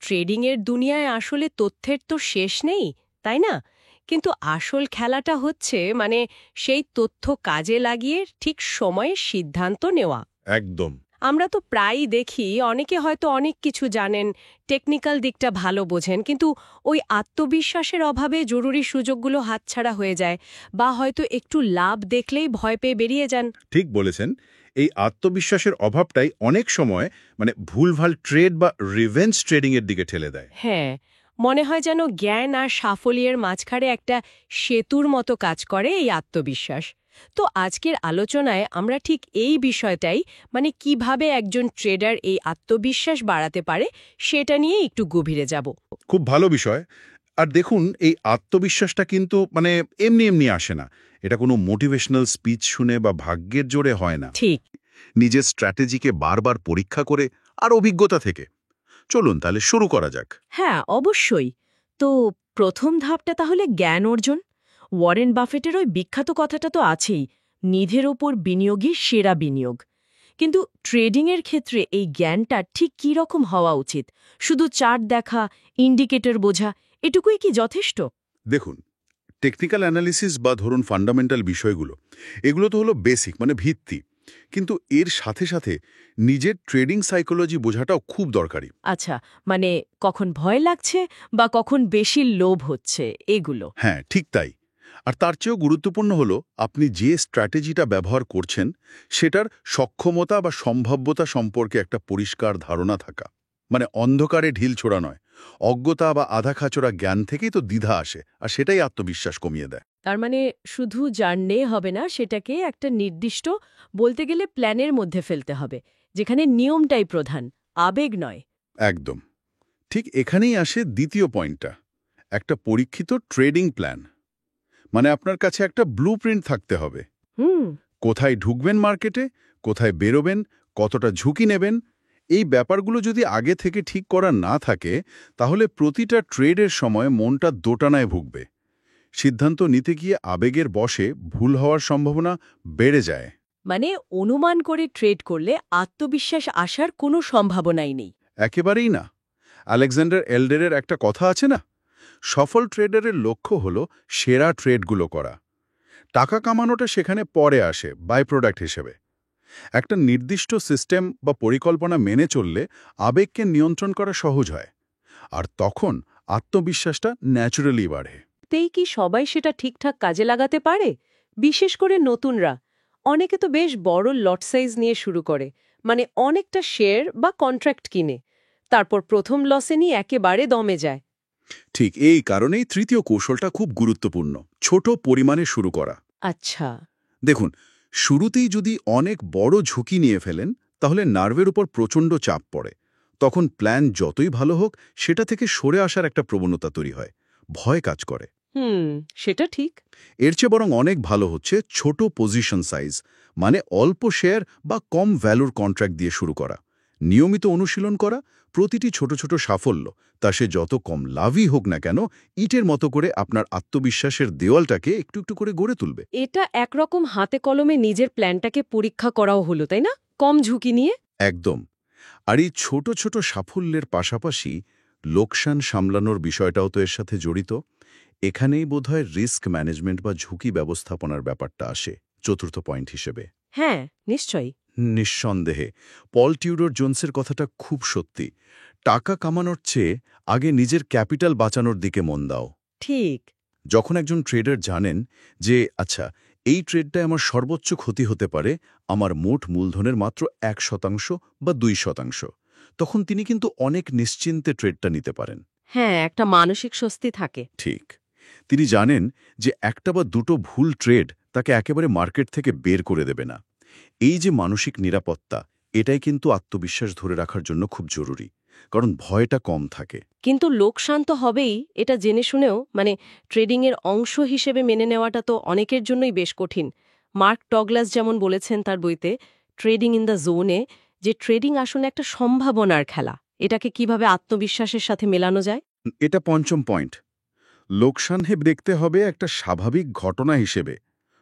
ট্রেডিংয়ের দুনিয়ায় আসলে তথ্যের তো শেষ নেই, তাই না? কিন্তু আসল খেলাটা হচ্ছে সেই তথ্য কাজে লাগিয়ে ঠিক সময়ে সিদ্ধান্ত নেওয়া। একদম। আমরা তো প্রায়ই দেখি অনেকে হয়তো অনেক কিছু জানেন, টেকনিক্যাল দিকটা ভালো বোঝেন, কিন্তু ওই আত্মবিশ্বাসের অভাবে জরুরি সুযোগগুলো হাতছাড়া হয়ে যায়, বা হয়তো একটু লাভ দেখলেই ভয় পেয়ে বেরিয়ে যান। ঠিক বলেছেন। এই আত্মবিশ্বাসের অভাবটাই অনেক সময় ভুলভাল ট্রেড বা রিভেঞ্জ ট্রেডিং এর দিকে ঠেলে দেয়। হ্যাঁ, মনে হয় যেন জ্ঞান আর সাফল্যের মাঝখানে একটা সেতুর মতো কাজ করে এই আত্মবিশ্বাস। তো আজকের আলোচনায় আমরা ঠিক এই বিষয়টাই, কিভাবে একজন ট্রেডার এই আত্মবিশ্বাস বাড়াতে পারে সেটা নিয়ে একটু গভীরে যাব। খুব ভালো বিষয়। আর দেখুন, এই আত্মবিশ্বাসটা কিন্তু এমনি এমনি আসে না। এটা কোনো মোটিভেশনাল স্পিচ শুনে বা ভাগ্যের জোরে হয় না। ঠিক। নিজের স্ট্র্যাটেজিকে বারবার পরীক্ষা করে আর অভিজ্ঞতা থেকে। চলুন তাহলে শুরু করা যাক। হ্যাঁ, অবশ্যই। তো প্রথম ধাপটা তাহলে জ্ঞান অর্জন। ওয়ারেন বাফেটের ওই বিখ্যাত কথাটা তো আছেই, নিধের ওপর বিনিয়োগই সেরা বিনিয়োগ। কিন্তু ট্রেডিংয়ের ক্ষেত্রে এই জ্ঞানটা ঠিক কী রকম হওয়া উচিত? শুধু চার্ট দেখা, ইন্ডিকেটর বোঝা, এটুকুই কি যথেষ্ট? দেখুন, টেকনিক্যাল অ্যানালিসিস বা ধরুন ফান্ডামেন্টাল বিষয়গুলো, এগুলো তো হলো বেসিক, ভিত্তি। কিন্তু এর সাথে সাথে নিজের ট্রেডিং সাইকোলজি বোঝাটাও খুব দরকারি। আচ্ছা, কখন ভয় লাগছে বা কখন বেশি লোভ হচ্ছে, এগুলো। হ্যাঁ, ঠিক তাই। আর তার চেয়েও গুরুত্বপূর্ণ হলো আপনি যে স্ট্র্যাটেজিটা ব্যবহার করছেন সেটার সক্ষমতা বা সম্ভাব্যতা সম্পর্কে একটা পরিষ্কার ধারণা থাকা। অন্ধকারে ঢিল ছোড়া নয়, অজ্ঞতা বা আধা খাচড়া জ্ঞান থেকেই তো দ্বিধা আসে, আর সেটাই আত্মবিশ্বাস কমিয়ে দেয়। তার শুধু জানলে হবে না, সেটাকে একটা নির্দিষ্ট, বলতে গেলে প্ল্যানের মধ্যে ফেলতে হবে, যেখানে নিয়মটাই প্রধান, আবেগ নয়। একদম ঠিক। এখানেই আসে দ্বিতীয় পয়েন্টটা, একটা পরীক্ষিত ট্রেডিং প্ল্যান। আপনার কাছে একটা ব্লুপ্রিন্ট থাকতে হবে। হুম। কোথায় ঢুকবেন মার্কেটে, কোথায় বেরোবেন, কতটা ঝুঁকি নেবেন, এই ব্যাপারগুলো যদি আগে থেকে ঠিক করা না থাকে, তাহলে প্রতিটা ট্রেডের সময় মনটা দোটানায় ভুগবে। সিদ্ধান্ত নিতে গিয়ে আবেগের বশে ভুল হওয়ার সম্ভাবনা বেড়ে যায়। অনুমান করে ট্রেড করলে আত্মবিশ্বাস আসার কোনো সম্ভাবনাই নেই। একেবারেই না। আলেকজান্ডার এলডারের একটা কথা আছে না, সফল ট্রেডারের লক্ষ্য হল সেরা ট্রেডগুলো করা। টাকা কামানোটা সেখানে পরে আসে, বাই প্রোডাক্ট হিসেবে। একটা নির্দিষ্ট সিস্টেম বা পরিকল্পনা মেনে চললে আবেগকে নিয়ন্ত্রণ করা সহজ হয়, আর তখন আত্মবিশ্বাসটা ন্যাচারালি বাড়ে। তেই কি সবাই সেটা ঠিকঠাক কাজে লাগাতে পারে? বিশেষ করে নতুনরা। অনেকে তো বেশ বড় লট সাইজ নিয়ে শুরু করে, অনেকটা শেয়ার বা কন্ট্রাক্ট কিনে, তারপর প্রথম লসে নিয়ে একেবারে দমে যায়। ঠিক এই কারণেই তৃতীয় কৌশলটা খুব গুরুত্বপূর্ণ, ছোট পরিমাণে শুরু করা। আচ্ছা। দেখুন, শুরুতেই যদি অনেক বড় ঝুঁকি নিয়ে ফেলেন, তাহলে নার্ভের উপর প্রচণ্ড চাপ পড়ে। তখন প্ল্যান যতই ভালো হোক, সেটা থেকে সরে আসার একটা প্রবণতা তৈরি হয়, ভয় কাজ করে। সেটা ঠিক। এর চেয়ে বরং অনেক ভালো হচ্ছে ছোট পজিশন সাইজ, অল্প শেয়ার বা কম ভ্যালুর কন্ট্রাক্ট দিয়ে শুরু করা, নিয়মিত অনুশীলন করা। প্রতিটি ছোট ছোট সাফল্য, তা সে যত কম লাভই হোক না কেন, ইটের মতো করে আপনার আত্মবিশ্বাসের দেওয়ালটাকে একটু একটু করে গড়ে তুলবে। এটা একরকম হাতে কলমে নিজের প্ল্যানটাকে পরীক্ষা করাও হলো, তাই না? কম ঝুঁকি নিয়ে। একদম। আর এই ছোট ছোট সাফল্যের পাশাপাশি লোকসান সামলানোর বিষয়টাও তো এর সাথে জড়িত। এখানেই বোধহয় রিস্ক ম্যানেজমেন্ট বা ঝুঁকি ব্যবস্থাপনার ব্যাপারটা আসে চতুর্থ পয়েন্ট হিসেবে। হ্যাঁ, নিশ্চয়ই। নিঃসন্দেহে পল টিউডর জোন্সের কথাটা খুব সত্যি। টাকা কামানোর চেয়ে আগে নিজের ক্যাপিটাল বাঁচানোর দিকে মন দাও। ঠিক। যখন একজন ট্রেডার জানেন যে আচ্ছা, এই ট্রেডটায় আমার সর্বোচ্চ ক্ষতি হতে পারে আমার মোট মূলধনের মাত্র 1% বা 2%, তখন তিনি কিন্তু অনেক নিশ্চিন্তে ট্রেডটা নিতে পারেন। হ্যাঁ, একটা মানসিক স্বস্তি থাকে। ঠিক। তিনি জানেন যে একটা বা দুটো ভুল ট্রেড তাকে একেবারে মার্কেট থেকে বের করে দেবে না। এই যে মানসিক নিরাপত্তা, এটাই কিন্তু আত্মবিশ্বাস ধরে রাখার জন্য খুব জরুরি, কারণ ভয়টা কম থাকে। কিন্তু লোকসান তো হবেই, এটা জেনে শুনেও ট্রেডিংয়ের অংশ হিসেবে মেনে নেওয়াটা তো অনেকের জন্যই বেশ কঠিন। মার্ক ডগলাস যেমন বলেছেন তার বইতে ট্রেডিং ইন দ্য জোনে, যে ট্রেডিং আসলে একটা সম্ভাবনার খেলা। এটাকে কিভাবে আত্মবিশ্বাসের সাথে মেলানো যায়? এটা পঞ্চম পয়েন্ট। লোকসান দেখতে হবে একটা স্বাভাবিক ঘটনা হিসেবে,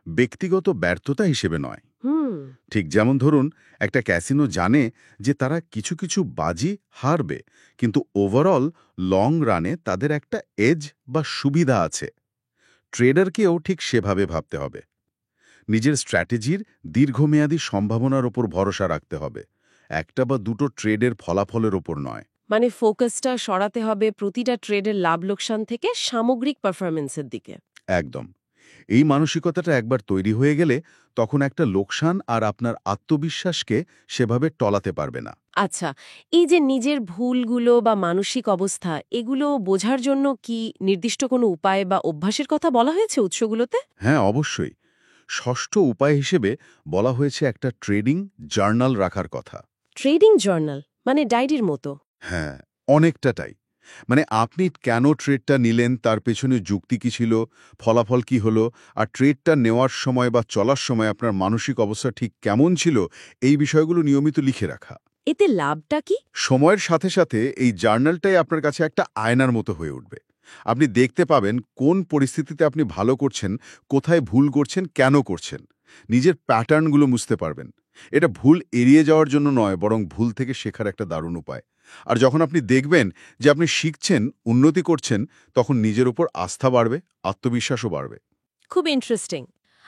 ব্যক্তিগত ব্যর্থতা হিসেবে নয়। ঠিক যেমন ধরুন একটা ক্যাসিনো জানে যে তারা কিছু কিছু বাজি হারবে, কিন্তু ওভারঅল লং রানে তাদের একটা এজ বা সুবিধা আছে। ট্রেডারকেও ঠিক সেভাবে ভাবতে হবে। নিজের স্ট্র্যাটেজির দীর্ঘমেয়াদী সম্ভাবনার ওপর ভরসা রাখতে হবে, একটা বা দুটো ট্রেডের ফলাফলের ওপর নয়। মানে ফোকাসটা সরাতে হবে প্রতিটা ট্রেডের লাভ লোকসান থেকে সামগ্রিক পারফরমেন্সের দিকে। একদম। এই মানসিকতাটা একবার তৈরি হয়ে গেলে তখন একটা লোকসান আর আপনার আত্মবিশ্বাসকে সেভাবে টলাতে পারবে না। আচ্ছা, এই যে নিজের ভুলগুলো বা মানসিক অবস্থা, এগুলো বোঝার জন্য কি নির্দিষ্ট কোনো উপায় বা অভ্যাসের কথা বলা হয়েছে উৎসগুলোতে? হ্যাঁ, অবশ্যই। ষষ্ঠ উপায় হিসেবে বলা হয়েছে একটা ট্রেডিং জার্নাল রাখার কথা। ট্রেডিং জার্নাল মানে ডায়েরির মতো? হ্যাঁ, অনেকটাই। মানে আপনি কেন ট্রেডটা নিলেন, তার পেছনে যুক্তি কি ছিল, ফলাফল কি হলো, আর ট্রেডটা নেওয়ার সময় বা চলার সময় আপনার মানসিক অবস্থা ঠিক কেমন ছিল, এই বিষয়গুলো নিয়মিত লিখে রাখা। এতে লাভটা কি? সময়ের সাথে সাথে এই জার্নালটাই আপনার কাছে একটা আয়নার মতো হয়ে উঠবে। আপনি দেখতে পাবেন কোন পরিস্থিতিতে আপনি ভালো করছেন, কোথায় ভুল করছেন, কেন করছেন। নিজের প্যাটার্নগুলো বুঝতে পারবেন। এটা ভুল এড়িয়ে যাওয়ার জন্য নয়, বরং ভুল থেকে শেখার একটা দারুণ উপায়। আর যখন আপনি দেখবেন যে আপনি শিখছেন, উন্নতি করছেন, তখন নিজের উপর আস্থা বাড়বে, আত্মবিশ্বাসও বাড়বে। খুব ইন্টারেস্টিং।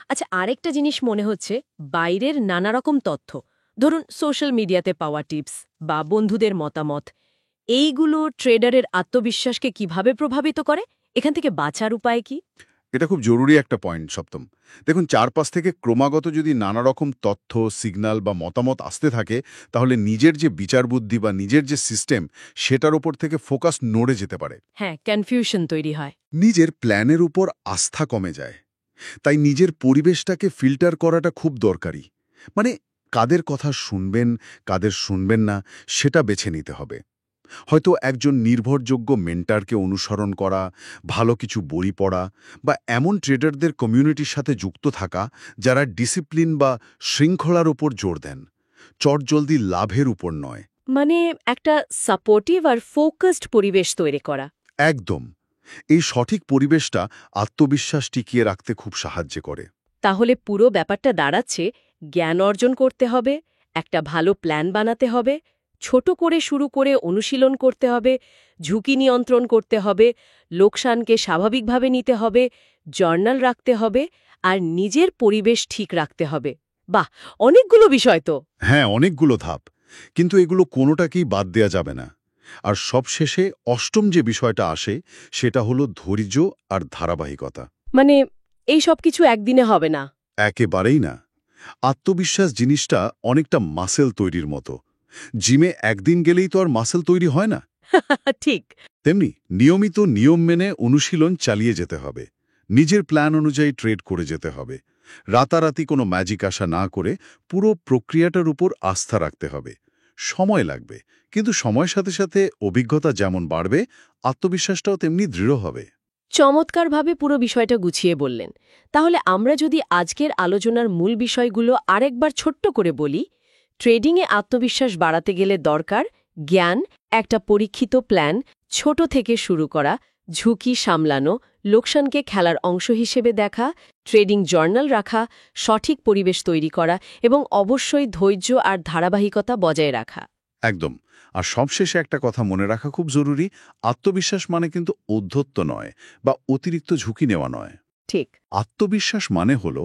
আচ্ছা, আরেকটা জিনিস মনে হচ্ছে, বাইরের নানা রকম তথ্য, ধরুন সোশ্যাল মিডিয়াতে পাওয়া টিপস বা বন্ধুদের মতামত, এইগুলো ট্রেডারের আত্মবিশ্বাসকে কিভাবে প্রভাবিত করে? এখান থেকে বাঁচার উপায় কি? এটা খুব জরুরি একটা পয়েন্ট। সপ্তম, দেখুন চারপাশ থেকে ক্রমাগত যদি নানা রকম তথ্য, সিগন্যাল বা মতামত আসতে থাকে, তাহলে নিজের যে বিচার বুদ্ধি বা নিজের যে সিস্টেম, সেটার উপর থেকে ফোকাস নড়ে যেতে পারে। হ্যাঁ, কনফিউশন তৈরি হয়। নিজের প্ল্যানের উপর আস্থা কমে যায়। তাই নিজের পরিবেশটাকে ফিল্টার করাটা খুব দরকারি। মানে কাদের কথা শুনবেন, কাদের শুনবেন না, সেটা বেছে নিতে হবে। হয়তো একজন নির্ভরযোগ্য মেন্টারকে অনুসরণ করা, ভালো কিছু বই পড়া, বা এমন ট্রেডারদের কমিউনিটির সাথে যুক্ত থাকা যারা ডিসিপ্লিন বা শৃঙ্খলার উপর জোর দেন, চটজলদি লাভের উপর নয়। মানে একটা সাপোর্টিভ আর ফোকাসড পরিবেশ তৈরি করা। একদম। এই সঠিক পরিবেশটা আত্মবিশ্বাস টিকিয়ে রাখতে খুব সাহায্য করে। তাহলে পুরো ব্যাপারটা দাঁড়াচ্ছে, জ্ঞান অর্জন করতে হবে, একটা ভালো প্ল্যান বানাতে হবে, ছোট করে শুরু করে অনুশীলন করতে হবে, ঝুঁকি নিয়ন্ত্রণ করতে হবে, লোকসানকে স্বাভাবিকভাবে নিতে হবে, জার্নাল রাখতে হবে, আর নিজের পরিবেশ ঠিক রাখতে হবে। বাহ, অনেকগুলো বিষয় তো! হ্যাঁ, অনেকগুলো ধাপ, কিন্তু এগুলো কোনোটাকেই বাদ দেয়া যাবে না। আর সবশেষে অষ্টম যে বিষয়টা আসে, সেটা হলো ধৈর্য আর ধারাবাহিকতা। মানে এই সব কিছু একদিনে হবে না। একেবারেই না। আত্মবিশ্বাস জিনিসটা অনেকটা মাসেল তৈরির মতো। জিমে একদিন গেলেই তো আর মাসেল তৈরি হয় না। ঠিক। তেমনি নিয়মিত নিয়ম মেনে অনুশীলন চালিয়ে যেতে হবে। নিজের প্ল্যান অনুযায়ী ট্রেড করে যেতে হবে। রাতারাতি কোনো ম্যাজিক আশা না করে পুরো প্রক্রিয়াটার উপর আস্থা রাখতে হবে। সময় লাগবে, কিন্তু সময়ের সাথে সাথে অভিজ্ঞতা যেমন বাড়বে, আত্মবিশ্বাসটাও তেমনি দৃঢ় হবে। চমৎকারভাবে পুরো বিষয়টা গুছিয়ে বললেন। তাহলে আমরা যদি আজকের আলোচনার মূল বিষয়গুলো আরেকবার ছোট্ট করে বলি, ট্রেডিংয়ে আত্মবিশ্বাস বাড়াতে গেলে দরকার জ্ঞান, একটা পরীক্ষিত প্ল্যান, ছোট থেকে শুরু করা, ঝুঁকি সামলানো, লোকসানকে খেলার অংশ হিসেবে দেখা, ট্রেডিং জার্নাল রাখা, সঠিক পরিবেশ তৈরি করা এবং অবশ্যই ধৈর্য আর ধারাবাহিকতা বজায় রাখা। একদম। আর সবশেষে একটা কথা মনে রাখা খুব জরুরি, আত্মবিশ্বাস মানে কিন্তু ঔদ্ধত্য নয় বা অতিরিক্ত ঝুঁকি নেওয়া নয়। ঠিক। আত্মবিশ্বাস মানে হল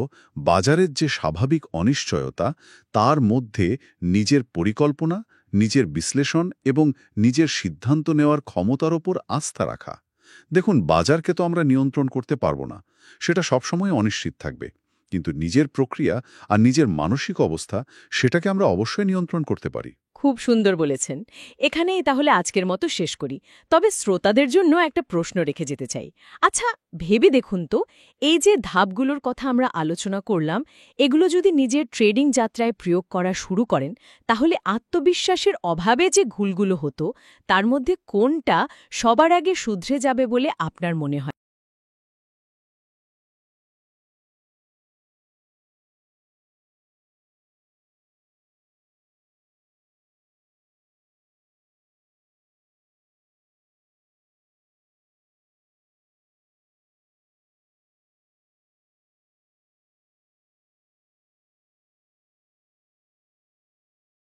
বাজারের যে স্বাভাবিক অনিশ্চয়তা, তার মধ্যে নিজের পরিকল্পনা, নিজের বিশ্লেষণ এবং নিজের সিদ্ধান্ত নেওয়ার ক্ষমতার ওপর আস্থা রাখা। দেখুন, বাজারকে তো আমরা নিয়ন্ত্রণ করতে পারবো না, সেটা সবসময় অনিশ্চিত থাকবে। কিন্তু নিজের প্রক্রিয়া আর নিজের মানসিক অবস্থা, সেটাকে আমরা অবশ্যই নিয়ন্ত্রণ করতে পারি। খুব সুন্দর বলেছেন। এখানেই তাহলে আজকের মতো শেষ করি। তবে শ্রোতাদের জন্য একটা প্রশ্ন রেখে যেতে চাই। আচ্ছা, ভেবে দেখুন তো, এই যে ধাপগুলোর কথা আমরা আলোচনা করলাম, এগুলো যদি নিজের ট্রেডিং যাত্রায় প্রয়োগ করা শুরু করেন, তাহলে আত্মবিশ্বাসের অভাবে যে ভুলগুলো হতো, তার মধ্যে কোনটা সবার আগে শুধরে যাবে বলে আপনার মনে হয়?